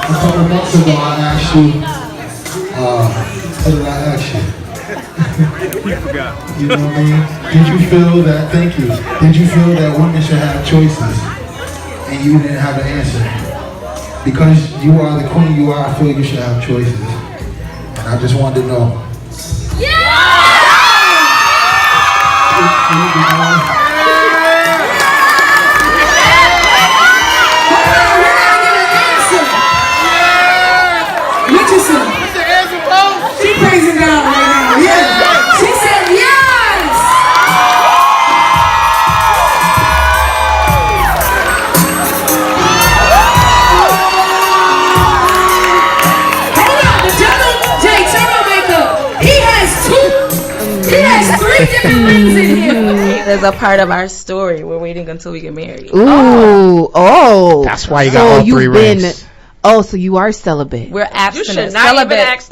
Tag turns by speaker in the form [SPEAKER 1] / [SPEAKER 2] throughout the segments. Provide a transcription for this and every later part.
[SPEAKER 1] a couple months ago I asked you, what did I ask you? You know what I mean? Did you feel that, thank you, did you feel that women should have choices? And you didn't have an answer. Because you are the queen you are, I feel you should have choices. And I just wanted to know.
[SPEAKER 2] She praising God right now. Yeah. She said yes. Hold on, the Double J Turbo Makeup. He has 3 different rings in here.
[SPEAKER 3] There's a part of our story. We're waiting until we get married.
[SPEAKER 4] Ooh, oh.
[SPEAKER 5] That's why you got all 3 rings.
[SPEAKER 4] Oh, so you are celibate.
[SPEAKER 3] We're abstinent.
[SPEAKER 6] You should not even ask.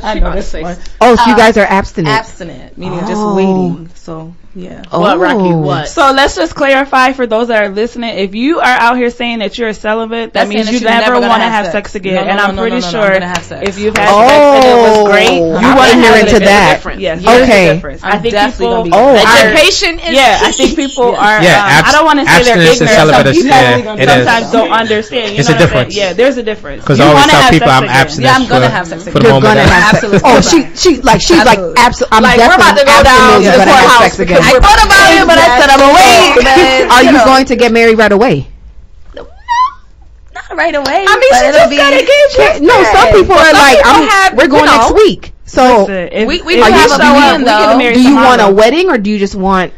[SPEAKER 3] I know this one.
[SPEAKER 4] Oh, so you guys are abstinent.
[SPEAKER 3] Abstinent, meaning just waiting. So, yeah.
[SPEAKER 4] Oh.
[SPEAKER 6] What, Racqui? What?
[SPEAKER 7] So let's just clarify for those that are listening. If you are out here saying that you're a celibate, that means you never want to have sex again. And I'm pretty sure if you've had sex and it was great,
[SPEAKER 4] you want to hear into that.
[SPEAKER 7] Yes.
[SPEAKER 4] Okay.
[SPEAKER 7] I think people.
[SPEAKER 6] Education is.
[SPEAKER 7] Yeah, I think people are.
[SPEAKER 5] Yeah,
[SPEAKER 7] I don't want to say they're ignorant. Some people sometimes don't understand.
[SPEAKER 5] It's a difference.
[SPEAKER 7] Yeah, there's a difference.
[SPEAKER 5] Because I always tell people I'm abstinent.
[SPEAKER 3] Yeah, I'm gonna have sex again.
[SPEAKER 4] You're gonna have sex. Oh, she's like absolutely. I'm
[SPEAKER 6] like, we're about to go down to the courthouse again.
[SPEAKER 3] I thought about it, but I said I'm away.
[SPEAKER 4] Are you going to get married right away?
[SPEAKER 3] Not right away.
[SPEAKER 6] I mean, she just got engaged.
[SPEAKER 4] No, some people are like, we're going next week. So
[SPEAKER 3] we can have a plan though.
[SPEAKER 4] Do you want a wedding or do you just want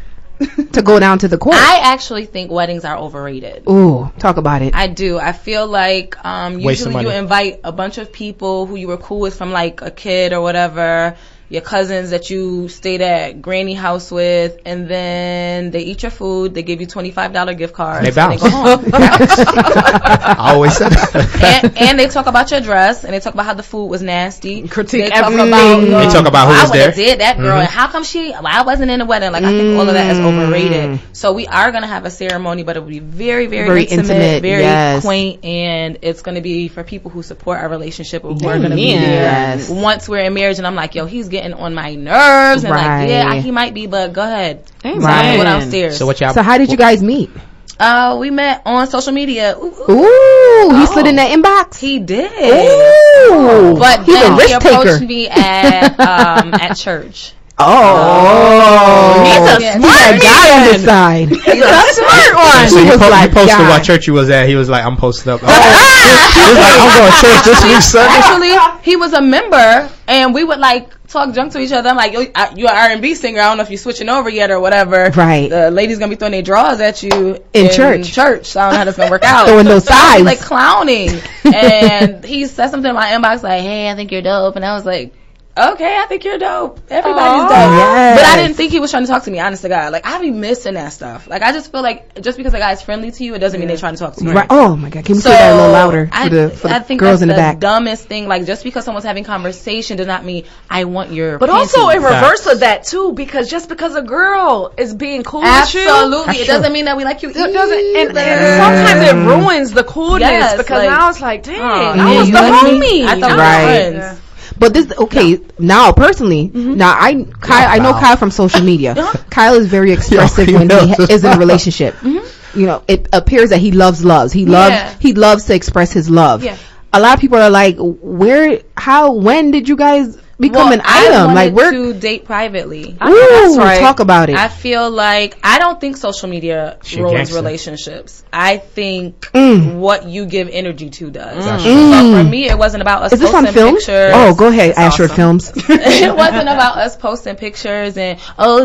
[SPEAKER 4] to go down to the court?
[SPEAKER 3] I actually think weddings are overrated.
[SPEAKER 4] Ooh, talk about it.
[SPEAKER 3] I do. I feel like usually you invite a bunch of people who you were cool with from like a kid or whatever, your cousins that you stayed at granny house with, and then they eat your food, they give you $25 gift cards,
[SPEAKER 5] they bounce.
[SPEAKER 3] And they go home.
[SPEAKER 5] I always said that.
[SPEAKER 3] and they talk about your dress, and they talk about how the food was nasty.
[SPEAKER 6] Critique
[SPEAKER 3] everything.
[SPEAKER 5] They talk about who was there.
[SPEAKER 3] I did that girl, and how come I wasn't in the wedding? Like I think all of that is overrated. So we are gonna have a ceremony, but it will be very, very intimate, very quaint, and it's gonna be for people who support our relationship or who are gonna be there once we're in marriage. And I'm like, yo, he's getting on my nerves, and like, yeah, he might be, but go ahead.
[SPEAKER 4] Right.
[SPEAKER 3] Go downstairs.
[SPEAKER 5] So
[SPEAKER 4] So how did you guys meet?
[SPEAKER 3] We met on social media.
[SPEAKER 4] He slid in that inbox.
[SPEAKER 3] He did.
[SPEAKER 4] Ooh,
[SPEAKER 3] but then he approached me at church.
[SPEAKER 4] He's a smart guy on this side. He's a smart one.
[SPEAKER 5] So he posted what church he was at. He was like, I'm posted up. He was like, I'm going to church this week Sunday.
[SPEAKER 3] Actually, he was a member, and we would like talk junk to each other. I'm like, you're an R&B singer. I don't know if you're switching over yet or whatever.
[SPEAKER 4] Right.
[SPEAKER 3] The ladies gonna be throwing their drawers at you
[SPEAKER 4] in church.
[SPEAKER 3] So I don't know how that's gonna work out.
[SPEAKER 4] Throwing those sides.
[SPEAKER 3] Like clowning. And he said something in my inbox like, hey, I think you're dope. And I was like, okay, I think you're dope. Everybody's dope. Yes. But I didn't think he was trying to talk to me, honest to God. Like, I be missing that stuff. Like, I just feel like just because a guy's friendly to you, it doesn't mean they're trying to talk to you.
[SPEAKER 4] Right. Oh, my God. Can we say that a little louder for the girls in the back?
[SPEAKER 3] I think that's the dumbest thing. Like, just because someone's having conversation does not mean I want your
[SPEAKER 6] But
[SPEAKER 3] panties.
[SPEAKER 6] also in reverse of that, too, because just because a girl is being cool with you.
[SPEAKER 3] Absolutely. It doesn't mean that we like you either.
[SPEAKER 6] It doesn't. And sometimes it ruins the coolness because now it's like, dang, I was the homie.
[SPEAKER 3] I thought we were friends.
[SPEAKER 4] But this, now personally, now I know Kyle from social media. Kyle is very expressive when he is in a relationship. You know, it appears that he loves. He loves to express his love. Yeah. A lot of people are like, when did you guys become an item?
[SPEAKER 3] Like, we're to date privately.
[SPEAKER 4] Ooh, talk about it.
[SPEAKER 3] I feel like I don't think social media ruins relationships. I think what you give energy to does. So for me, it wasn't about us posting pictures.
[SPEAKER 4] Oh, go ahead, Ashford Films.
[SPEAKER 3] It wasn't about us posting pictures and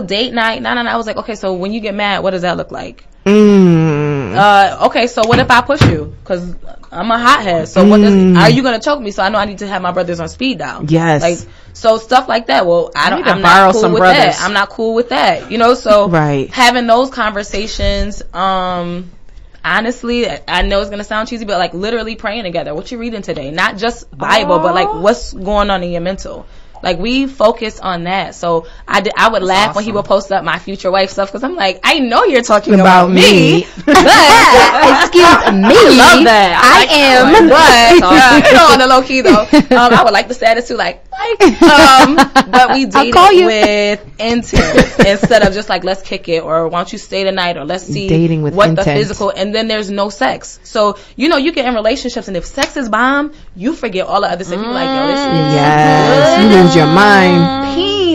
[SPEAKER 3] date night. No. I was like, okay, so when you get mad, what does that look like? Okay, so what if I push you? Because I'm a hothead. So are you gonna choke me? So I know I need to have my brothers on speed dial.
[SPEAKER 4] Yes.
[SPEAKER 3] Like, so stuff like that. Well, I'm not cool with that. I'm not cool with that. You know, so having those conversations, honestly, I know it's gonna sound cheesy, but like literally praying together. What you reading today? Not just Bible, but like what's going on in your mental. Like, we focused on that. So I would laugh when he would post up my future wife stuff, because I'm like, I know you're talking about me. But
[SPEAKER 4] excuse me.
[SPEAKER 3] I love that.
[SPEAKER 4] I am.
[SPEAKER 3] But on the low key though, I would like the status too, like. But we dated with intent instead of just like, let's kick it, or why don't you stay tonight, or let's see
[SPEAKER 4] dating with
[SPEAKER 3] what
[SPEAKER 4] intent.
[SPEAKER 3] The physical, and then there's no sex. So you know, you get in relationships, and if sex is bomb, you forget all the other stuff. You're like, yo, this is
[SPEAKER 4] you lose your mind.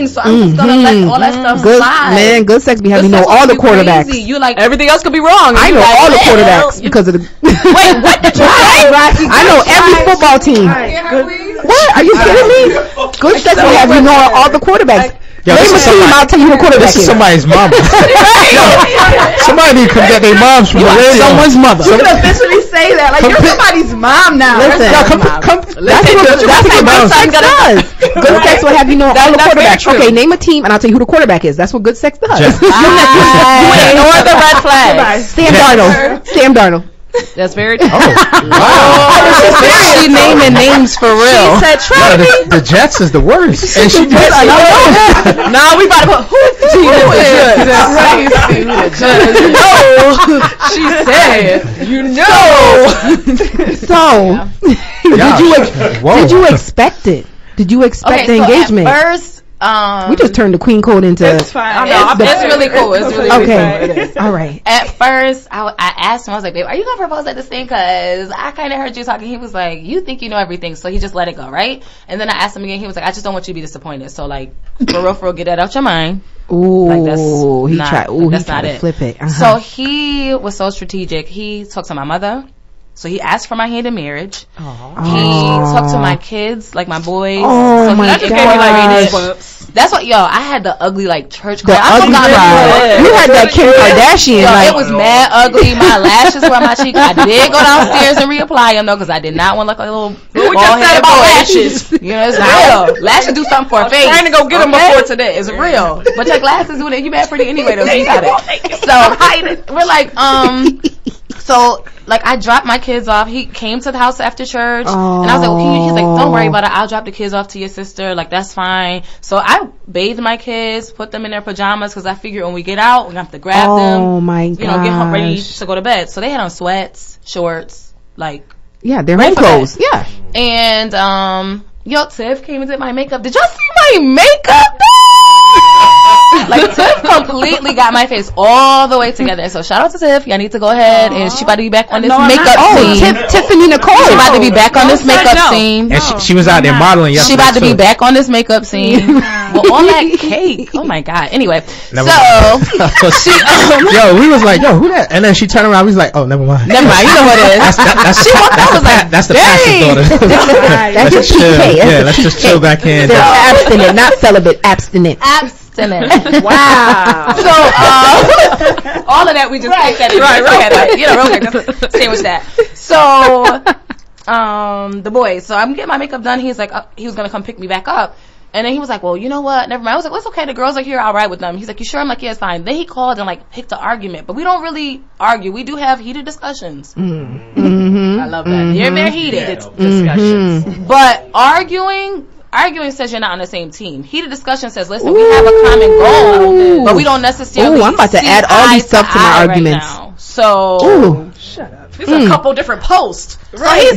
[SPEAKER 3] So I'm just gonna let all that stuff slide.
[SPEAKER 4] Man, good sex be having know all the quarterbacks.
[SPEAKER 3] Crazy. You like
[SPEAKER 6] everything else could be wrong.
[SPEAKER 4] I know
[SPEAKER 3] like,
[SPEAKER 4] all the quarterbacks because of the.
[SPEAKER 3] Wait, what did you say?
[SPEAKER 4] I know every football team. What? Are you kidding me? Good sex will have you know all the quarterbacks.
[SPEAKER 5] Yo,
[SPEAKER 4] name a team, I'll tell you the quarterback
[SPEAKER 5] is. This is somebody's mama. Somebody need to come get their moms from the radio.
[SPEAKER 4] Someone's mother.
[SPEAKER 6] You can officially say that. Like, you're somebody's mom now.
[SPEAKER 4] Listen, that's what good sex does. Good sex will have you know all the quarterbacks. Okay, name a team, and I'll tell you who the quarterback is. That's what good sex does.
[SPEAKER 6] You ignore the red flags.
[SPEAKER 4] Sam Darnold.
[SPEAKER 6] That's very true.
[SPEAKER 7] She naming names for real.
[SPEAKER 6] She said, try me.
[SPEAKER 5] The Jets is the worst. And she did.
[SPEAKER 6] Nah, we about to put who's the team
[SPEAKER 4] She said, So, did you expect it? Did you expect the engagement?
[SPEAKER 3] At first,
[SPEAKER 4] we just turned the queen code into.
[SPEAKER 6] It's fine.
[SPEAKER 3] It's really cool. It's really
[SPEAKER 4] okay.
[SPEAKER 3] Fun.
[SPEAKER 4] All right.
[SPEAKER 3] At first, I asked him. I was like, "Babe, are you gonna propose at this thing? Cause I kind of heard you talking." He was like, "You think you know everything," so he just let it go, right? And then I asked him again. He was like, "I just don't want you to be disappointed. So like, for real, get that out your mind."
[SPEAKER 4] Ooh,
[SPEAKER 3] like that's
[SPEAKER 4] he
[SPEAKER 3] not,
[SPEAKER 4] tried.
[SPEAKER 3] Ooh, that's
[SPEAKER 4] he tried
[SPEAKER 3] not
[SPEAKER 4] to
[SPEAKER 3] it.
[SPEAKER 4] Flip it.
[SPEAKER 3] So he was so strategic. He talked to my mother. So he asked for my hand in marriage. He talked to my kids, like my boys.
[SPEAKER 4] Oh
[SPEAKER 3] so
[SPEAKER 4] my gosh.
[SPEAKER 3] That's what, I had the ugly, like, church
[SPEAKER 4] card. You had that Kim Kardashian.
[SPEAKER 3] It was mad ugly. My lashes were on my cheek. I did go downstairs and reapply them, though, because I did not want to look like a little bald-headed boy. Lashes. You know, it's real. Lashes do something for a face.
[SPEAKER 6] I'm trying to go get them before today.
[SPEAKER 3] It's real. But your glasses, you mad pretty anyway, though, so you got it. So, we're like, so, like, I dropped my kids off. He came to the house after church, and I was like, he's like, don't worry about it. I'll drop the kids off to your sister. Like, that's fine. So I bathed my kids, put them in their pajamas, because I figured when we get out, we're going to have to grab them.
[SPEAKER 4] Oh, my God.
[SPEAKER 3] Get them ready to go to bed. So they had on sweats, shorts, like.
[SPEAKER 4] Yeah, they're home clothes. Yeah.
[SPEAKER 3] And, Tiff came and did my makeup. Did y'all see my makeup? Like, Tiff completely got my face all the way together. So shout out to Tiff. Y'all need to go ahead, and she about to be back on this makeup scene.
[SPEAKER 4] Tiffany Nicole.
[SPEAKER 3] She about to be back on this makeup scene.
[SPEAKER 5] And she was out there modeling yesterday.
[SPEAKER 3] She about to be back on this makeup scene. Well, all that cake. Oh my God. Anyway,
[SPEAKER 5] we was like, yo, who that? And then she turned around. We was like, oh, never mind.
[SPEAKER 3] Never mind. You know what it is.
[SPEAKER 5] That's the pastor's daughter.
[SPEAKER 4] That's your PK.
[SPEAKER 5] Yeah, let's just chill back in.
[SPEAKER 4] They're abstinent, not celibate. Abstinent.
[SPEAKER 3] Wow. So, all of that we just take that in. Right. Real quick. Just sandwich that. So, the boys. So I'm getting my makeup done. He's like, he was going to come pick me back up. And then he was like, well, you know what? Never mind. I was like, well, it's okay. The girls are here. I'll ride with them. He's like, you sure? I'm like, yeah, it's fine. Then he called and like picked an argument. But we don't really argue. We do have heated discussions.
[SPEAKER 4] Mm-hmm.
[SPEAKER 3] I love that. They're heated discussions. But arguing says you're not on the same team. Heated discussion says, listen, we have a common goal, but we don't necessarily.
[SPEAKER 4] I'm about to add all these stuff to my arguments.
[SPEAKER 3] Right now. So,
[SPEAKER 6] shut up. There's a couple different posts.
[SPEAKER 3] Right.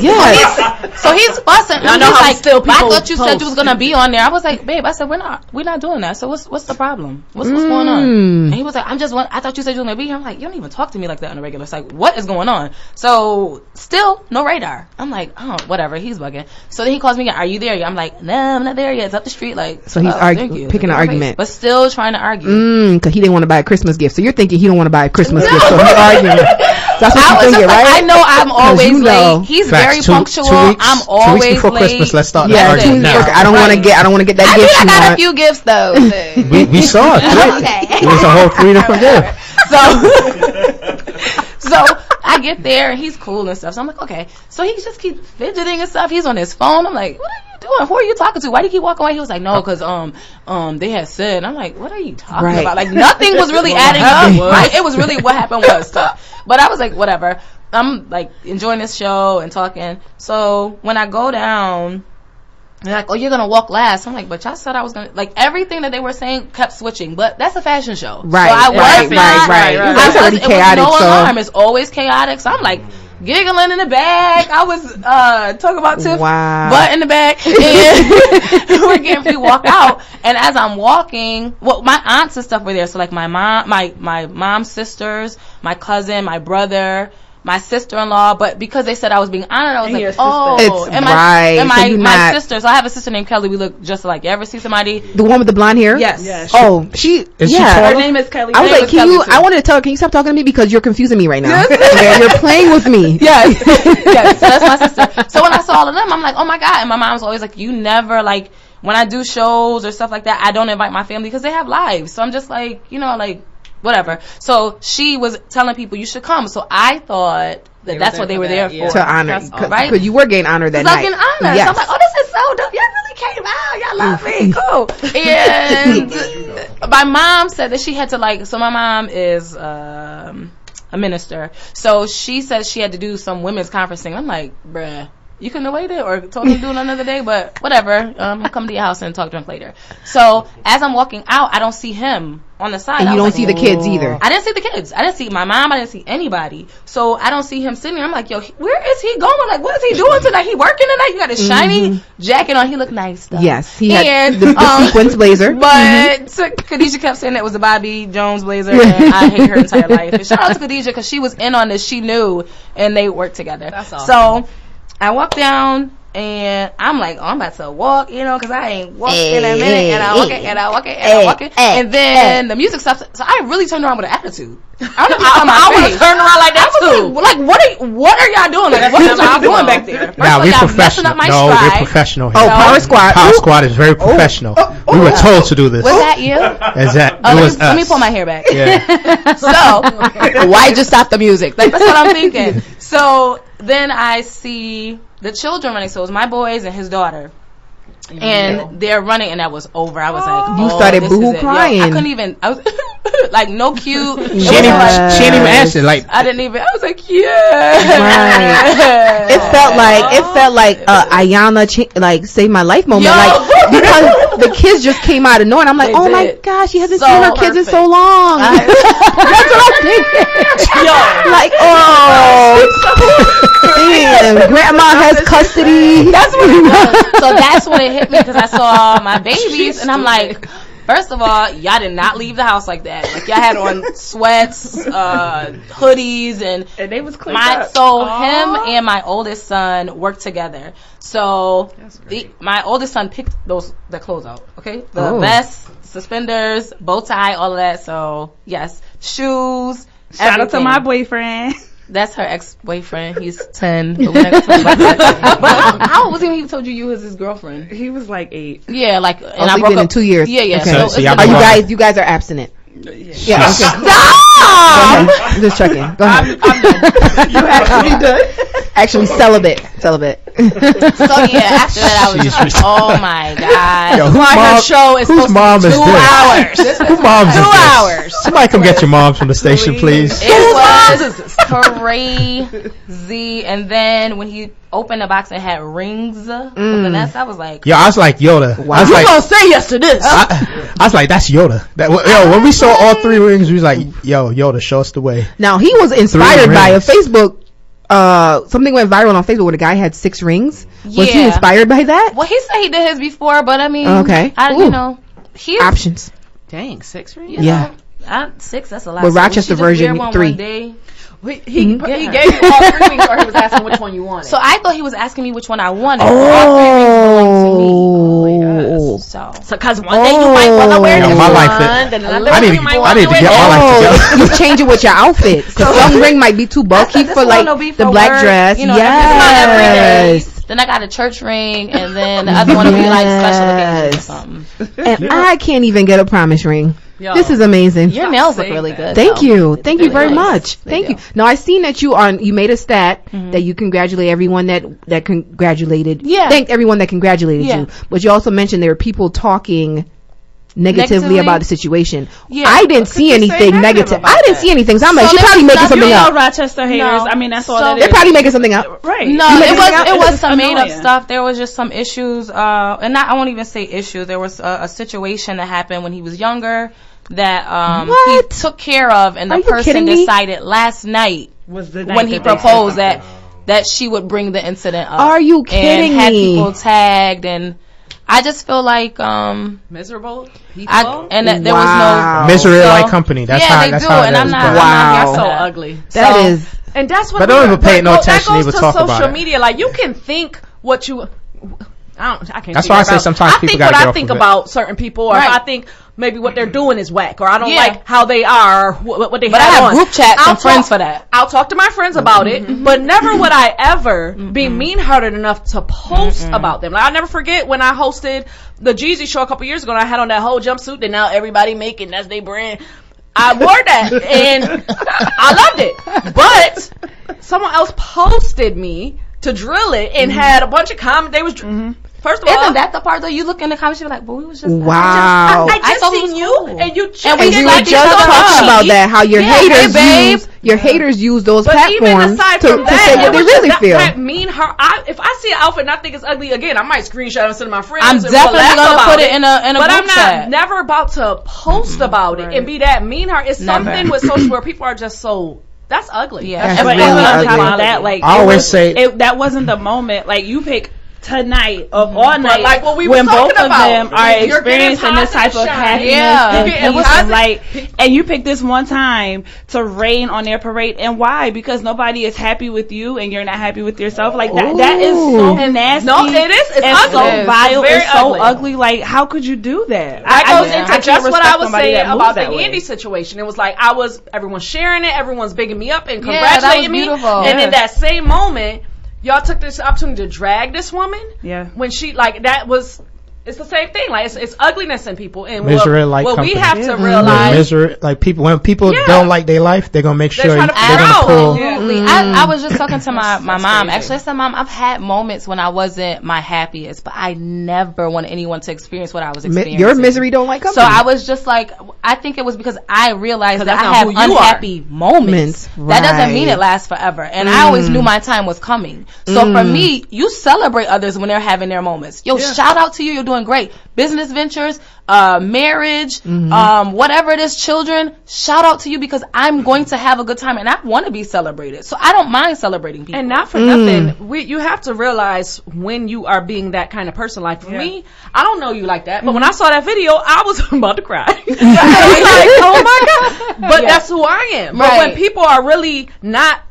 [SPEAKER 3] So he's fussing. I know how still people. I thought you said you was gonna be on there. I was like, babe, I said we're not doing that. So what's the problem? What's going on? And he was like, I thought you said you were gonna be here. I'm like, you don't even talk to me like that on a regular. It's like, what is going on? So still no radar. I'm like, oh, whatever. He's bugging. So then he calls me again. Are you there yet? I'm like, no, I'm not there yet. It's up the street. Like,
[SPEAKER 4] so he's picking an argument,
[SPEAKER 3] but still trying to argue.
[SPEAKER 4] Because he didn't want to buy a Christmas gift. So you're thinking he don't want to buy a Christmas gift. So he's arguing. That's what you're thinking, right?
[SPEAKER 3] I know I'm always late. He's very punctual. I'm always
[SPEAKER 5] 2 weeks before
[SPEAKER 3] late.
[SPEAKER 5] Christmas. Let's start.
[SPEAKER 4] Yeah, I don't want to get that gift.
[SPEAKER 3] I got a few gifts though.
[SPEAKER 5] we saw it.
[SPEAKER 3] Okay.
[SPEAKER 5] It was a whole 3 different gifts.
[SPEAKER 3] So I get there and he's cool and stuff. So I'm like, okay. So he just keeps fidgeting and stuff. He's on his phone. I'm like, what are you doing? Who are you talking to? Why do you keep walking away? He was like, no, because they had said. And I'm like, what are you talking about? Like nothing was really adding up. It was really what happened was stuff. But I was like, whatever. I'm like enjoying this show and talking. So when I go down, They're like, oh, you're going to walk last. I'm like, but y'all said I was going to, like, everything that they were saying kept switching. But that's a fashion show.
[SPEAKER 4] Right.
[SPEAKER 3] So I was not.
[SPEAKER 4] It's already chaotic.
[SPEAKER 3] No alarm. It's always chaotic. So I'm like, giggling in the back. I was talking about Tiff butt in the back. And we walk out. And as I'm walking, well, my aunts and stuff were there. So, like, my mom, my mom's sisters, my cousin, my brother, my sister-in-law, but because they said I was being honored, I was like, oh, and my sister. So I have a sister named Kelly. We look just alike. You ever see somebody?
[SPEAKER 4] The one with the blonde hair?
[SPEAKER 3] Yes.
[SPEAKER 4] Oh, she
[SPEAKER 7] her name is Kelly.
[SPEAKER 4] I was like, I wanted to tell her, can you stop talking to me because you're confusing me right now. You're playing with me.
[SPEAKER 3] Yes. Yes. So that's my sister. So when I saw all of them, I'm like, oh my God. And my mom's always like, you never, like, when I do shows or stuff like that, I don't invite my family because they have lives. So I'm just like, you know, like, whatever. So she was telling people you should come. So I thought that's what they were there for.
[SPEAKER 4] To honor. Right? Because you were getting honored that night.
[SPEAKER 3] I was getting honored. Yes. So I'm like, oh, this is so dope. Y'all really came out. Y'all love me. Cool. And my mom said that she had to, like, so my mom is a minister. So she said she had to do some women's conferencing. I'm like, bruh, you couldn't have waited or told me to do it another day, but whatever. I'll come to your house and talk drunk later. So as I'm walking out, I don't see him on the side.
[SPEAKER 4] And you don't see the kids either.
[SPEAKER 3] I didn't see the kids. I didn't see my mom. I didn't see anybody. So I don't see him sitting there. I'm like, yo, where is he going? Like, what is he doing tonight? He working tonight? He got a shiny jacket on. He looked nice though.
[SPEAKER 4] Yes, he had the sequins blazer.
[SPEAKER 3] But Khadijah kept saying that was the Bobby Jones blazer, and I hate her entire life. And shout out to Khadijah because she was in on this. She knew, and they worked together. That's awesome. So I walk down, and I'm like, oh, I'm about to walk, you know, because I ain't walked in a minute, and I walk it, and I walk it, and I walk it, and then the music stops. So I really turned around with an attitude. I don't know if I was turning around like that too. Like, what are y'all doing? Like, what are y'all doing back there?
[SPEAKER 5] Now we're professional. No, we're professional here.
[SPEAKER 4] Oh, Power Squad.
[SPEAKER 5] Power Squad is very professional. We were told to do this.
[SPEAKER 3] Was that you? Let me pull my hair back.
[SPEAKER 5] Yeah.
[SPEAKER 3] So why just stop the music? Like, that's what I'm thinking. So then I see the children running. So it was my boys and his daughter. And they're running, and that was over. I was like,
[SPEAKER 4] you started boohoo crying.
[SPEAKER 3] I couldn't even. I was like, no cute.
[SPEAKER 5] She didn't even answer. Like,
[SPEAKER 3] I didn't even. I was like,
[SPEAKER 4] Right. It felt like Ayana like Save My Life moment. Like, because the kids just came out of nowhere. And I'm like, oh my gosh, she hasn't seen her kids in so long. That's what I'm thinking. Like, damn, grandma has custody.
[SPEAKER 3] That's what it was. So that's when it hit me, because I saw my babies, and I'm like, first of all, y'all did not leave the house like that. Like, y'all had on sweats, hoodies, and
[SPEAKER 7] they was cleaned up.
[SPEAKER 3] So him and my oldest son worked together. So my oldest son picked the clothes out. Okay, the vest, suspenders, bow tie, all of that. So yes, shoes.
[SPEAKER 7] Shout out to my boyfriend.
[SPEAKER 3] That's her ex-boyfriend. He's 10. But we're not gonna talk about that. But how old was he when he told you was his girlfriend?
[SPEAKER 7] He was like 8.
[SPEAKER 3] Yeah, like, and
[SPEAKER 4] I broke up in 2 years.
[SPEAKER 3] Yeah.
[SPEAKER 4] Okay.
[SPEAKER 3] So
[SPEAKER 4] you guys are abstinent? Yeah. Okay.
[SPEAKER 3] Stop!
[SPEAKER 4] I'm just checking. Go ahead.
[SPEAKER 3] I'm done.
[SPEAKER 4] You actually done? Actually, celibate.
[SPEAKER 3] So yeah, after that I was just like, oh my god.
[SPEAKER 5] Yo, her
[SPEAKER 3] show is supposed to be 2 hours.
[SPEAKER 5] Whose mom is
[SPEAKER 3] 2 hours.
[SPEAKER 5] Somebody come get your moms from the station, please.
[SPEAKER 3] It was crazy. And then when he opened the box and had rings, I was like,
[SPEAKER 5] yo, I was like Yoda.
[SPEAKER 3] Wow. I was like, gonna say yes to this.
[SPEAKER 5] I was like, that's Yoda. When we saw all 3 rings, we was like, yo, Yoda, show us the way.
[SPEAKER 4] Now he was inspired by a Facebook. Something went viral on Facebook where the guy had 6 rings. Was he inspired by that?
[SPEAKER 3] Well, he said he did his before, but I mean,
[SPEAKER 4] okay.
[SPEAKER 3] He
[SPEAKER 4] options.
[SPEAKER 6] Dang, 6 rings.
[SPEAKER 4] Yeah.
[SPEAKER 3] 6. That's a lot.
[SPEAKER 4] But Rochester version 3.
[SPEAKER 6] He gave you all 3 rings, or he was asking which one you wanted.
[SPEAKER 3] So I thought he was asking me which one I wanted.
[SPEAKER 4] All
[SPEAKER 3] 3 rings belong to me. So because one day you might want to wear this
[SPEAKER 5] my
[SPEAKER 3] one,
[SPEAKER 5] life
[SPEAKER 3] then
[SPEAKER 5] I need to get my life together.
[SPEAKER 4] You change it with your outfit. So one ring might be too bulky for like the black dress.
[SPEAKER 3] You know, yes. Then I got a church ring, and then the other one will be like special occasion or something.
[SPEAKER 4] And I can't even get a promise ring. Yo, this is amazing.
[SPEAKER 3] Your nails look really good.
[SPEAKER 4] Thank you really very much. Thank you. Now I seen that you made a stat that you congratulate everyone that congratulated.
[SPEAKER 3] Yeah.
[SPEAKER 4] Thanked everyone that congratulated you. But you also mentioned there were people talking negatively about the situation. Yeah, I didn't see anything negative. I didn't see anything. So I'm like, she probably making something up.
[SPEAKER 7] Rochester haters. I mean, that's all that is.
[SPEAKER 4] They're probably making something up.
[SPEAKER 3] Right. No, it was some made up stuff. There was just some issues, and I won't even say issues. There was a situation that happened when he was younger that he took care of, and the person decided last night when he proposed that she would bring the incident up.
[SPEAKER 4] Are you kidding
[SPEAKER 3] and had people tagged, and I just feel like
[SPEAKER 6] miserable people,
[SPEAKER 3] and that there was no
[SPEAKER 5] misery like company. That's how.
[SPEAKER 3] They
[SPEAKER 5] that's
[SPEAKER 3] do,
[SPEAKER 5] how
[SPEAKER 3] and I'm not.
[SPEAKER 6] That's so ugly.
[SPEAKER 4] That is,
[SPEAKER 6] and that's what.
[SPEAKER 5] But don't even pay no attention. Even talk about it.
[SPEAKER 6] Social media, like you can think what you. I can't.
[SPEAKER 5] That's why I say sometimes people got to get off of it.
[SPEAKER 6] I think about certain people, or if I think maybe what they're doing is whack, or I don't like how they are, what they have on.
[SPEAKER 3] But I have group chats and friends for that.
[SPEAKER 6] I'll talk to my friends about it, but never would I ever be mean-hearted enough to post about them. Like, I'll never forget when I hosted the Jeezy show a couple years ago, and I had on that whole jumpsuit that now everybody making, that's their brand. I wore that, and I loved it. But someone else posted me to drill it and had a bunch of comments. They was first of all,
[SPEAKER 3] isn't that the part though? You look in the comments, you're like, "But we was just
[SPEAKER 6] I just seen you, cool. And you
[SPEAKER 4] and we were just talking about that. How your haters use those platforms to say what they really feel.
[SPEAKER 6] That mean her. If I see an outfit and I think it's ugly again, I might screenshot and send to my friends.
[SPEAKER 3] I'm definitely gonna put it in a
[SPEAKER 6] but
[SPEAKER 3] group chat.
[SPEAKER 6] I'm never about to post about it and be that mean her. It's something with social where people are just so. That's ugly.
[SPEAKER 3] Yeah,
[SPEAKER 4] that's really ugly.
[SPEAKER 7] That, like,
[SPEAKER 5] I always say
[SPEAKER 7] that wasn't the moment. Like you pick tonight of all night,
[SPEAKER 6] like what we
[SPEAKER 7] when
[SPEAKER 6] both
[SPEAKER 7] of them are experiencing this type of happiness and peace and light, and you pick this one time to rain on their parade. And why? Because nobody is happy with you, and you're not happy with yourself. Like that is so nasty.
[SPEAKER 6] No, it is. It's ugly.
[SPEAKER 7] So vile. It's so ugly. Like, how could you do that?
[SPEAKER 6] I goes into just what I was saying about the Andy situation. It was like everyone's sharing it, everyone's bigging me up and congratulating me, and in that same moment. Y'all took this opportunity to drag this woman.
[SPEAKER 7] Yeah.
[SPEAKER 6] When she it's the same thing. Like it's ugliness in people, and
[SPEAKER 5] what
[SPEAKER 6] we have to realize.
[SPEAKER 5] Like people, when people don't like their life, they're gonna make sure they're
[SPEAKER 3] gonna pull. Absolutely. I was just talking to my mom. Actually, I said, "Mom, I've had moments when I wasn't my happiest, but I never wanted anyone to experience what I was experiencing.
[SPEAKER 4] Your misery don't like company."
[SPEAKER 3] So I was just like, I think it was because I realized that I have unhappy moments. That doesn't mean it lasts forever, and I always knew my time was coming. So for me, you celebrate others when they're having their moments. Yo, shout out to you. You're doing great. Business ventures, marriage, whatever it is, children, shout out to you because I'm going to have a good time and I want to be celebrated. So I don't mind celebrating people.
[SPEAKER 6] And not for nothing, you have to realize when you are being that kind of person. Like for me, I don't know you like that, but when I saw that video, I was about to cry. Like, oh my God. But that's who I am. But when people are really not,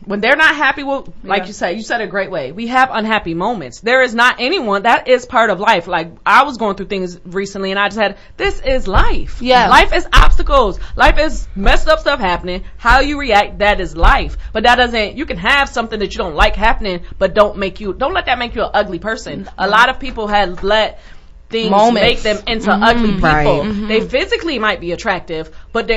[SPEAKER 6] when they're not happy with, like you said it a great way. We have unhappy moments. There is not anyone that is part of life. Like I was going through things recently and I just had, this is life. Yeah. Life is obstacles. Life is messed up stuff happening. How you react, that is life. But that doesn't, you can have something that you don't like happening, but don't let that make you an ugly person. A lot of people have let things make them into ugly people. Right. They physically might be attractive, but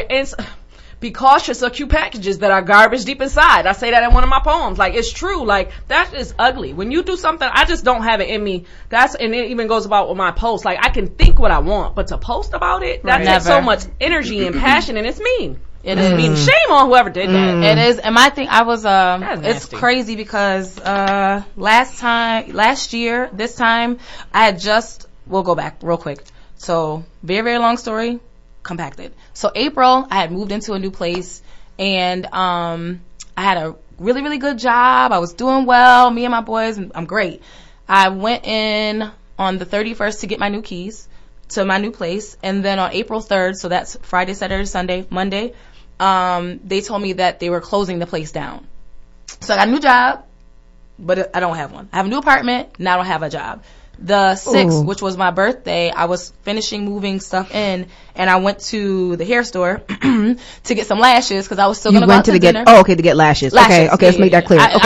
[SPEAKER 6] be cautious of cute packages that are garbage deep inside. I say that in one of my poems. Like, it's true. Like, that is ugly. When you do something, I just don't have it in me. And it even goes about with my posts. Like, I can think what I want, but to post about it, that takes so much energy and passion, and it's mean. It is mean. Shame on whoever did that.
[SPEAKER 3] It is. And my thing, I was, it's crazy because, last year, this time, we'll go back real quick. So, very, very long story. Compacted. So April, I had moved into a new place and I had a really, really good job. I was doing well, me and my boys, and I'm great. I went in on the 31st to get my new keys to my new place, and then on April 3rd, so that's Friday, Saturday, Sunday, Monday, they told me that they were closing the place down. So I got a new job, but I don't have one. I have a new apartment, now I don't have a job. The 6th, which was my birthday, I was finishing moving stuff in, and I went to the hair store to get some lashes because I was still going to go out to dinner.
[SPEAKER 4] To get lashes. Okay, let's make that clear.
[SPEAKER 3] I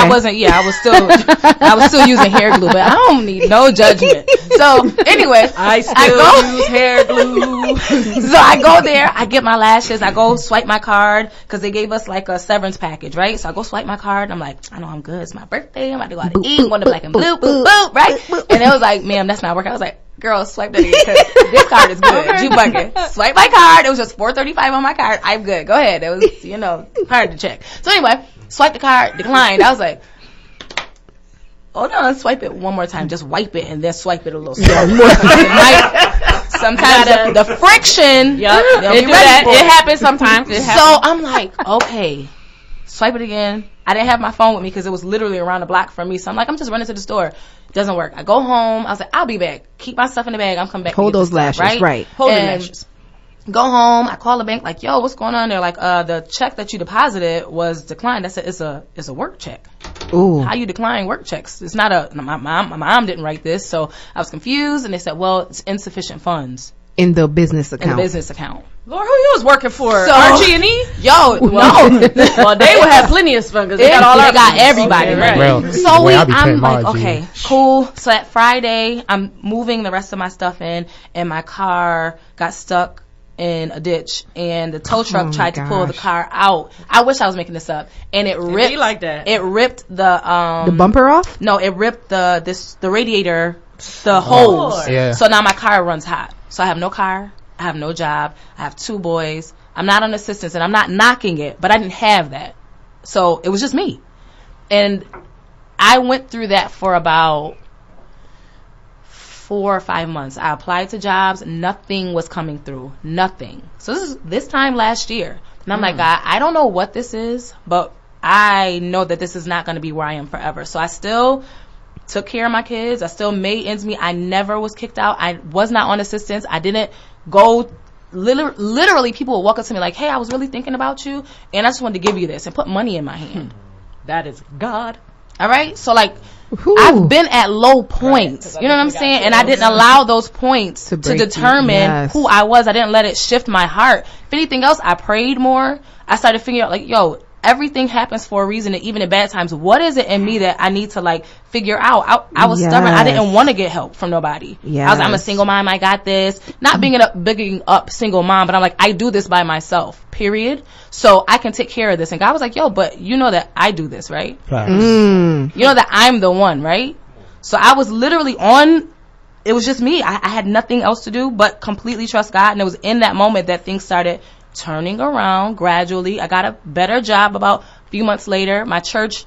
[SPEAKER 3] was still using hair glue, but I don't need no judgment. So anyway,
[SPEAKER 6] I still use hair glue.
[SPEAKER 3] So I go there, I get my lashes, I go swipe my card because they gave us like a severance package, right? So I go swipe my card, and I'm like, I know I'm good. It's my birthday. I'm about to go out to eat. I'm going to Black and Blue, boop, boop, right? And it was like, ma'am, that's not working. I was like, girl, swipe that again, 'cause this card is good. You bugging. Swipe my card. It was just $4.35 on my card. I'm good. Go ahead. It was, hard to check. So anyway, swipe the card, declined. I was like, hold on, swipe it one more time. Just wipe it and then swipe it a little slower. Sometimes the friction. Yep.
[SPEAKER 6] It happens sometimes.
[SPEAKER 3] So I'm like, okay, swipe it again. I didn't have my phone with me because it was literally around the block from me. So I'm like, I'm just running to the store. It doesn't work. I go home. I was like, I'll be back. Keep my stuff in the bag. I'm coming back.
[SPEAKER 4] Hold those lashes, right?
[SPEAKER 6] Hold the lashes.
[SPEAKER 3] Go home. I call the bank like, yo, what's going on? They're like, the check that you deposited was declined. I said, it's a work check.
[SPEAKER 4] Ooh.
[SPEAKER 3] How you decline work checks? It's not my mom didn't write this. So I was confused, and they said, well, it's insufficient funds
[SPEAKER 4] in the business account.
[SPEAKER 6] Lord, who you was working for?
[SPEAKER 3] So,
[SPEAKER 6] RG&E?
[SPEAKER 3] Yo, no.
[SPEAKER 6] Well, they would have plenty of funds. They got
[SPEAKER 3] everybody.
[SPEAKER 6] Okay,
[SPEAKER 5] right.
[SPEAKER 3] So I'm like, okay, cool. So that Friday, I'm moving the rest of my stuff in, and my car got stuck in a ditch, and the tow truck tried to pull the car out. I wish I was making this up, and it ripped.
[SPEAKER 6] Like that.
[SPEAKER 3] It ripped the
[SPEAKER 4] bumper off.
[SPEAKER 3] No, it ripped the radiator, the hose.
[SPEAKER 5] Yeah.
[SPEAKER 3] So now my car runs hot. So I have no car. I have no job. I have 2 boys. I'm not on assistance, and I'm not knocking it, but I didn't have that. So it was just me. And I went through that for about 4 or 5 months. I applied to jobs. Nothing was coming through. Nothing. So this time last year. And I'm like, God, I don't know what this is, but I know that this is not going to be where I am forever. So I still took care of my kids. I still made ends meet. I never was kicked out. I was not on assistance. I didn't go. Literally, people would walk up to me like, hey, I was really thinking about you, and I just wanted to give you this and put money in my hand.
[SPEAKER 6] That is God.
[SPEAKER 3] All right? So, like, I've been at low points. You know what I'm saying? And I didn't allow those points to determine who I was. I didn't let it shift my heart. If anything else, I prayed more. I started figuring out, like, yo, everything happens for a reason, and even in bad times, what is it in me that I need to, like, figure out? I was stubborn. I didn't want to get help from nobody. I was like, I'm a single mom. I got this. Not bigging up single mom, but I'm like, I do this by myself, period. So I can take care of this. And God was like, yo, but you know that I do this, right? You know that I'm the one, right? So I was literally it was just me. I had nothing else to do but completely trust God. And it was in that moment that things started turning around gradually. I got a better job about a few months later. My church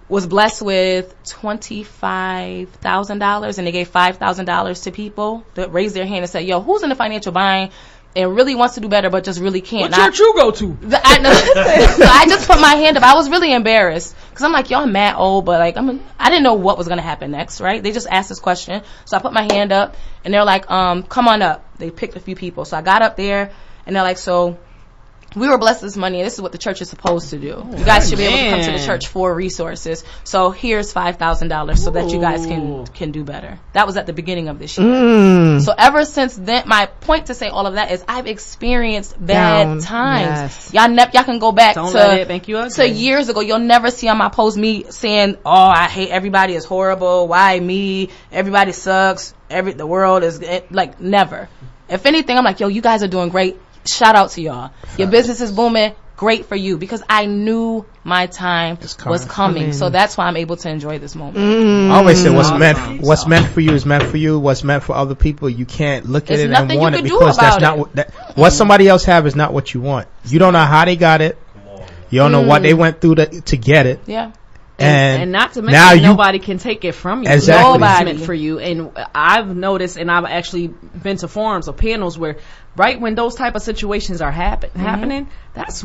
[SPEAKER 3] was blessed with $25,000, and they gave $5,000 to people that raised their hand and said, yo, who's in the financial bind and really wants to do better but just really can't?
[SPEAKER 6] What church you go to?
[SPEAKER 3] So I just put my hand up. I was really embarrassed because I'm like, yo, I'm mad old, but like I didn't know what was going to happen next, right? They just asked this question. So I put my hand up, and they're like, come on up. They picked a few people. So I got up there, and they're like, so we were blessed with this money, and this is what the church is supposed to do. You guys should be able to come to the church for resources. So here's $5,000 so that you guys can do better. That was at the beginning of this year. So ever since then, my point to say all of that is I've experienced bad times. Y'all can go back to years ago. You'll never see on my post me saying, oh, I hate everybody, is horrible, why me, everybody sucks, the world is, like, never. If anything, I'm like, yo, you guys are doing great. Shout out to y'all. Your business is booming. Great for you, because I knew my time was coming. So that's why I'm able to enjoy this moment.
[SPEAKER 5] I always say what's meant for you is meant for you. What's meant for other people, you can't look at it and want it, because that's not what somebody else have is not what you want. You don't know how they got it. You don't know what they went through to get it.
[SPEAKER 3] Yeah.
[SPEAKER 6] And not to mention, nobody can take it from you.
[SPEAKER 5] Exactly.
[SPEAKER 6] Nobody's meant for you. And I've noticed, and I've actually been to forums or panels where right when those type of situations are happening, that's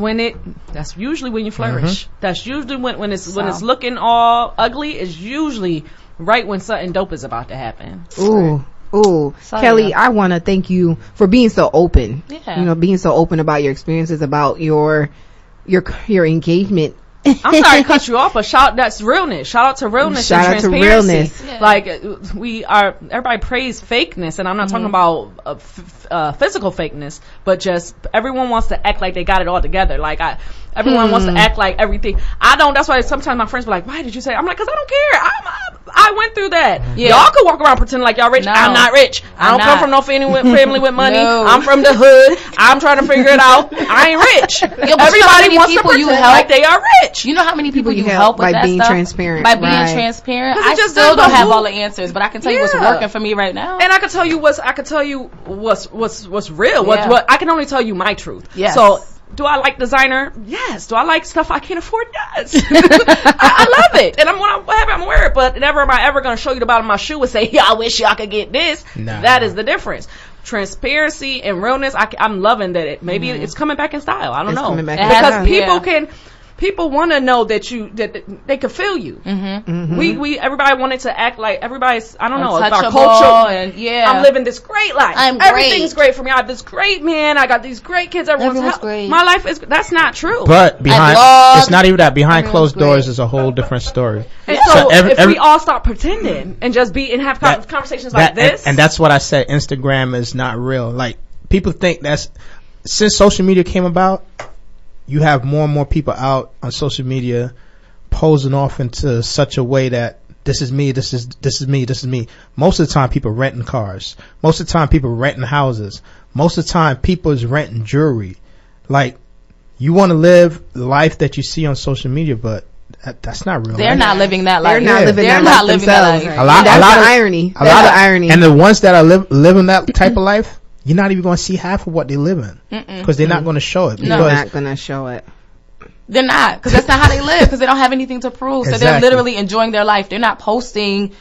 [SPEAKER 6] usually when you flourish. That's usually when it's looking all ugly, is usually right when something dope is about to happen.
[SPEAKER 4] Ooh. Kelly, I want to thank you for being so open.
[SPEAKER 3] Yeah.
[SPEAKER 4] You know, being so open about your experiences, about your engagement.
[SPEAKER 6] I'm sorry to cut you off, but that's realness. Shout out to realness and transparency.
[SPEAKER 4] Yeah.
[SPEAKER 6] Like, everybody praise fakeness, and I'm not talking about physical fakeness, but just everyone wants to act like they got it all together. Like, everyone wants to act like everything. I don't. That's why sometimes my friends be like, "Why did you say?" I'm like, "Cause I don't care. I went through that. Yeah. Y'all could walk around pretending like y'all rich. No, I'm not rich. I don't come from no family with money. No. I'm from the hood. I'm trying to figure it out. I ain't rich. Everybody wants to pretend like they are rich.
[SPEAKER 3] You know how many people you help with
[SPEAKER 4] by
[SPEAKER 3] that
[SPEAKER 4] being
[SPEAKER 3] stuff?
[SPEAKER 4] Transparent.
[SPEAKER 3] By being transparent. I just still don't have all the answers, but I can tell you what's working for me right now.
[SPEAKER 6] And I can tell you what's real. What I can only tell you my truth.
[SPEAKER 3] Yes.
[SPEAKER 6] So do I like designer? Yes. Do I like stuff I can't afford? Yes. I love it. And I'm gonna wear it, but never am I ever gonna show you the bottom of my shoe and say, yeah, I wish y'all could get this. Nah. That is the difference. Transparency and realness. I'm loving that maybe it's coming back in style. I don't know. Because people want to know that they can feel you. We everybody wanted to act like everybody's, I don't know, it's our culture. And I'm living this great life. Everything's great for me. I have this great man. I got these great kids. Everyone's great. My life that's not true.
[SPEAKER 5] But it's not even that. Behind closed doors is a whole different story.
[SPEAKER 6] And so if we all stop pretending and just have conversations like this.
[SPEAKER 5] And that's what I said. Instagram is not real. Like, people think since social media came about, you have more and more people out on social media posing off into such a way that this is me, this is me. Most of the time people renting cars. Most of the time people renting houses. Most of the time people is renting jewelry. Like, you want to live the life that you see on social media, but that's not real.
[SPEAKER 3] They're not living that life.
[SPEAKER 4] They're not living that life.
[SPEAKER 5] A lot of
[SPEAKER 4] irony.
[SPEAKER 5] And the ones that are living that type of life, you're not even going to see half of what they live in because they're not going to show it.
[SPEAKER 4] They're not going to show it.
[SPEAKER 3] They're not, because that's not how they live, because they don't have anything to prove. So they're literally enjoying their life. They're not posting.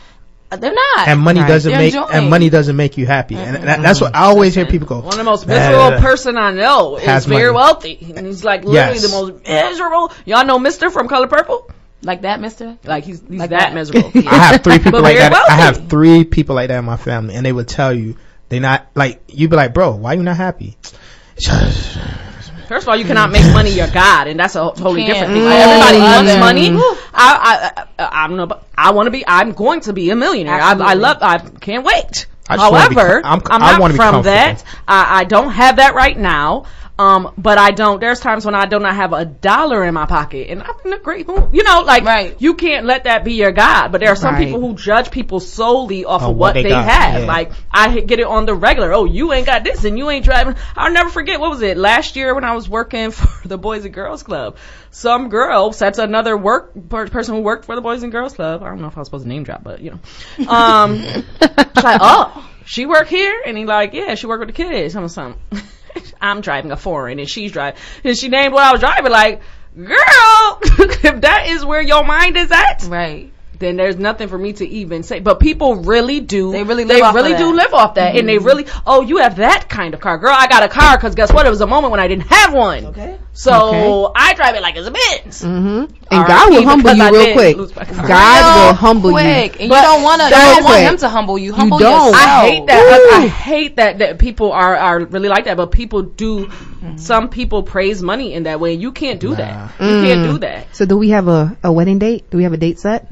[SPEAKER 3] They're not.
[SPEAKER 5] And money doesn't make you happy. And that's what I always hear people go.
[SPEAKER 6] One of the most miserable person I know is very wealthy. And he's like literally the most miserable. Y'all know Mr. from Color Purple?
[SPEAKER 3] Like that, Mister?
[SPEAKER 6] Like he's like that miserable.
[SPEAKER 5] I have 3 people like that. Wealthy. I have 3 people like that in my family, and they would tell you they not like. You'd be like, bro, why you not happy?
[SPEAKER 6] First of all, you cannot make money your God, and that's a totally different thing. Like, everybody wants money. I don't know, but I'm going to be a millionaire. I can't wait. However, I'm not from that. I don't have that right now. But there's times when I do not have $1 in my pocket, and I'm in a great mood. You know, like, you can't let that be your God. But there are some people who judge people solely off of what they have. Yeah. Like, I get it on the regular. Oh, you ain't got this and you ain't driving. I'll never forget, what was it, last year when I was working for the Boys and Girls Club. Some girl said to another person who worked for the Boys and Girls Club. I don't know if I was supposed to name drop, but, you know. She's like, oh, she work here? And he like, yeah, she work with the kids. I'm driving a foreign and she's driving. And she named what I was driving. Like, girl, if that is where your mind is at,
[SPEAKER 3] right,
[SPEAKER 6] then there's nothing for me to even say. But people really do.
[SPEAKER 3] They really do
[SPEAKER 6] live off that. Mm-hmm. And they really, oh, you have that kind of car. Girl, I got a car because guess what? It was a moment when I didn't have one. Okay. So I drive it like it's a Benz.
[SPEAKER 4] Mm-hmm. And God will humble you real quick. God will humble you.
[SPEAKER 3] And you don't want him to humble you. Humble yourself.
[SPEAKER 6] I hate that. I hate that people are really like that. But people do. Some people praise money in that way. You can't do that. You can't do that.
[SPEAKER 4] So do we have a wedding date? Do we have a date set?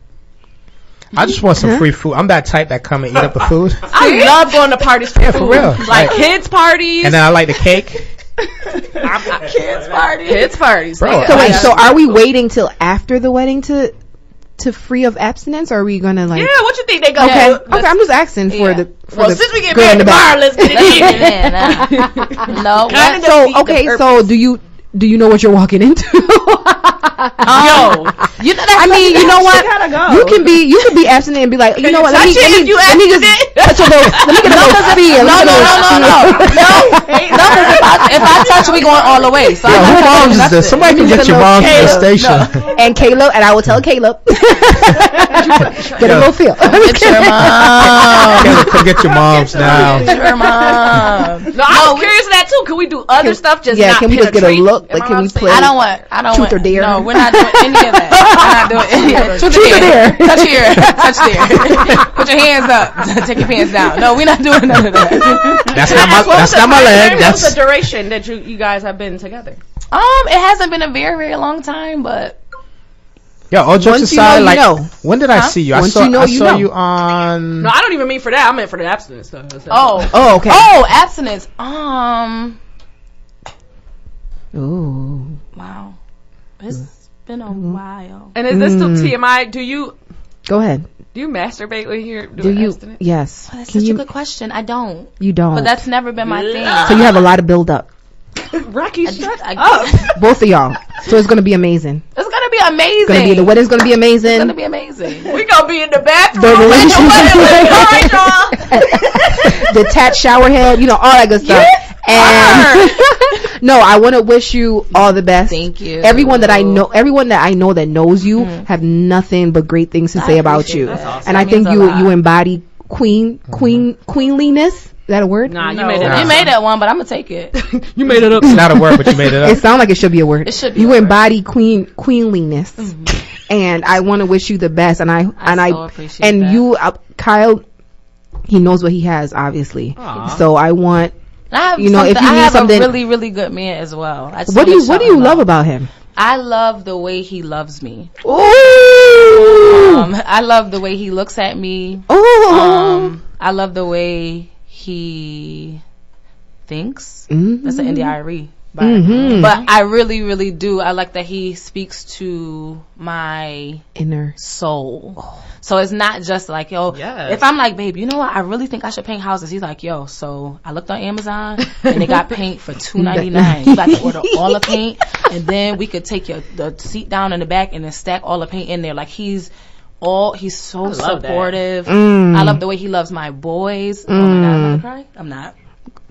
[SPEAKER 5] I just want some free food. I'm that type that come and eat up the food.
[SPEAKER 6] I love going to parties for food. For real. Like kids parties.
[SPEAKER 5] And then I like the cake.
[SPEAKER 6] Kids parties.
[SPEAKER 5] Bro,
[SPEAKER 4] so are we waiting till after the wedding to free of abstinence, or are we gonna like?
[SPEAKER 6] Yeah, what you think they go?
[SPEAKER 4] Okay, I'm just asking for the.
[SPEAKER 6] Since we get married tomorrow, let's get it in.
[SPEAKER 3] No.
[SPEAKER 4] So do you know what you're walking into?
[SPEAKER 3] You know what?
[SPEAKER 4] You can be abstinent and be like, you know what? Let me just touch a little. Let me get a little feel.
[SPEAKER 3] No. If I touch, we going all the way. So
[SPEAKER 5] who moms is this? Somebody can get your mom to the station.
[SPEAKER 4] And Caleb, and I will tell Caleb. Get a little feel.
[SPEAKER 3] Get your mom.
[SPEAKER 5] Caleb, come get your moms now.
[SPEAKER 3] Get your mom.
[SPEAKER 6] No, I was curious of that too. Can we do other stuff? Just not
[SPEAKER 4] can we just get a look? Like, can we play?
[SPEAKER 3] I don't want
[SPEAKER 4] truth or dare.
[SPEAKER 3] No, we're not doing any of that. We're not doing any of that.
[SPEAKER 4] Truth or dare.
[SPEAKER 3] Touch here. Touch there. Put your hands up. Take your pants down. No, we're not doing none of that.
[SPEAKER 5] That's not my leg.
[SPEAKER 6] What's the duration that you guys have been together?
[SPEAKER 3] It hasn't been a very, very long time, but.
[SPEAKER 5] Yeah, all jokes aside, when did I see you? I saw you on.
[SPEAKER 6] No, I don't even mean for that. I meant for the abstinence stuff.
[SPEAKER 3] Oh, okay. Oh, abstinence.
[SPEAKER 4] Ooh.
[SPEAKER 3] Wow. It's been a while.
[SPEAKER 6] And is this still TMI? Do you?
[SPEAKER 4] Go ahead.
[SPEAKER 6] Do you masturbate when you're
[SPEAKER 4] Do
[SPEAKER 6] doing
[SPEAKER 4] you?
[SPEAKER 6] abstinence?
[SPEAKER 4] Yes.
[SPEAKER 3] Oh, that's such a good question. I don't.
[SPEAKER 4] You don't.
[SPEAKER 3] But that's never been my thing.
[SPEAKER 4] So you have a lot of build up.
[SPEAKER 6] Racqui, shut
[SPEAKER 3] I
[SPEAKER 6] up.
[SPEAKER 4] Both of y'all. So it's gonna be amazing.
[SPEAKER 3] It's gonna be amazing.
[SPEAKER 4] Gonna be the wedding's gonna be amazing.
[SPEAKER 3] It's gonna be amazing.
[SPEAKER 6] We gonna be in the bathroom.
[SPEAKER 4] The relationship.
[SPEAKER 6] All right, y'all.
[SPEAKER 4] Detached shower head. You know all that good stuff. And no, I want to wish you all the best.
[SPEAKER 3] Thank you.
[SPEAKER 4] Everyone that I know that knows you have nothing but great things to say about you.
[SPEAKER 6] That's awesome.
[SPEAKER 4] And I think you embody queenliness. Is that a word?
[SPEAKER 6] Nah, you made it.
[SPEAKER 3] You made that one, but I'm gonna take it.
[SPEAKER 6] You made it up.
[SPEAKER 5] It's not a word, but you made it up.
[SPEAKER 4] It sounds like it should be a word.
[SPEAKER 3] It should be.
[SPEAKER 4] You embody queenliness, and I want to wish you the best. And I
[SPEAKER 3] so appreciate
[SPEAKER 4] and
[SPEAKER 3] that.
[SPEAKER 4] you, Kyle, he knows what he has, obviously.
[SPEAKER 6] Aww.
[SPEAKER 4] So I want.
[SPEAKER 3] I have
[SPEAKER 4] You know, if you
[SPEAKER 3] I
[SPEAKER 4] need
[SPEAKER 3] have
[SPEAKER 4] something-
[SPEAKER 3] a really, really good man as well.
[SPEAKER 4] What do you love about him?
[SPEAKER 3] I love the way he loves me.
[SPEAKER 4] Ooh.
[SPEAKER 3] I love the way he looks at me.
[SPEAKER 4] Ooh.
[SPEAKER 3] I love the way he thinks.
[SPEAKER 4] Mm-hmm.
[SPEAKER 3] That's an NDIRE.
[SPEAKER 4] Mhm.
[SPEAKER 3] But I really, really do. I like that he speaks to my
[SPEAKER 4] Inner.
[SPEAKER 3] soul. So it's not just like, yo,
[SPEAKER 6] Yes.
[SPEAKER 3] if I'm like, babe, you know what? I really think I should paint houses. He's like, yo, so I looked on Amazon and they got paint for $2.99. You got to order all the paint, and then we could take the seat down in the back and then stack all the paint in there. Like he's so supportive. I love the way he loves my boys. Oh my God, I'm gonna cry. I'm not.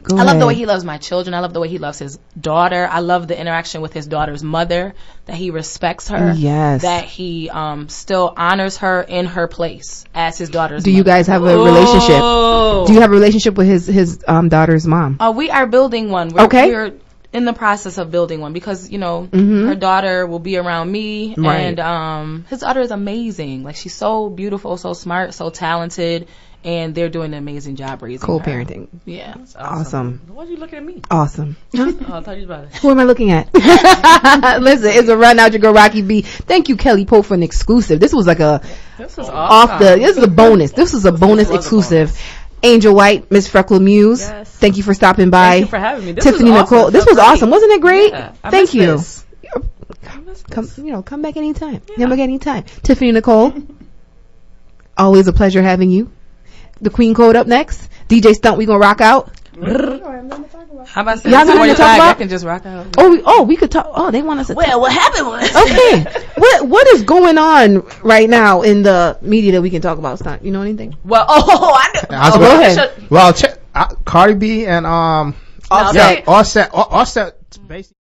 [SPEAKER 3] I love the way he loves my children. I love the way he loves his daughter. I love the interaction with his daughter's mother, that he respects her.
[SPEAKER 4] Yes.
[SPEAKER 3] That he still honors her in her place as his daughter's
[SPEAKER 4] Do
[SPEAKER 3] mother.
[SPEAKER 4] you guys have a relationship? Do you have a relationship with his daughter's mom?
[SPEAKER 3] We are building one. We're in the process of building one because, you know, her daughter will be around me.
[SPEAKER 4] Right.
[SPEAKER 3] And his daughter is amazing. Like, she's so beautiful, so smart, so talented. And they're doing an amazing job raising her.
[SPEAKER 4] Co-parenting.
[SPEAKER 3] Yeah.
[SPEAKER 4] Awesome.
[SPEAKER 6] Why are you looking at me?
[SPEAKER 4] Awesome.
[SPEAKER 6] Oh, I thought you was about it.
[SPEAKER 4] Who am I looking at? Listen, it's a run out your girl Racqui B. Thank you, Kelly Pope, for an exclusive. This was like
[SPEAKER 6] This was awesome.
[SPEAKER 4] this is a bonus. This is a bonus exclusive. Angel White, Miss Freckle Muse.
[SPEAKER 6] Yes.
[SPEAKER 4] Thank you for stopping by.
[SPEAKER 6] Thank you for having me. This
[SPEAKER 4] Tiffany
[SPEAKER 6] was
[SPEAKER 4] Nicole.
[SPEAKER 6] awesome.
[SPEAKER 4] This was awesome. Wasn't it great?
[SPEAKER 6] Yeah, I
[SPEAKER 4] Thank
[SPEAKER 6] missed
[SPEAKER 4] you.
[SPEAKER 6] this.
[SPEAKER 4] Come back anytime. Come back anytime. Tiffany Nicole. Always a pleasure having you. The Queen Code up next. DJ Stunt, we gonna rock out.
[SPEAKER 3] How about
[SPEAKER 4] Y'all got nothing to talk about?
[SPEAKER 3] I can just rock out.
[SPEAKER 4] We could talk. Oh, they want us to talk.
[SPEAKER 3] Well, what happened was.
[SPEAKER 4] Okay. What is going on right now in the media that we can talk about? Stunt, you know anything?
[SPEAKER 6] Well, I know.
[SPEAKER 4] Go ahead.
[SPEAKER 5] Well, Cardi B and Offset basically.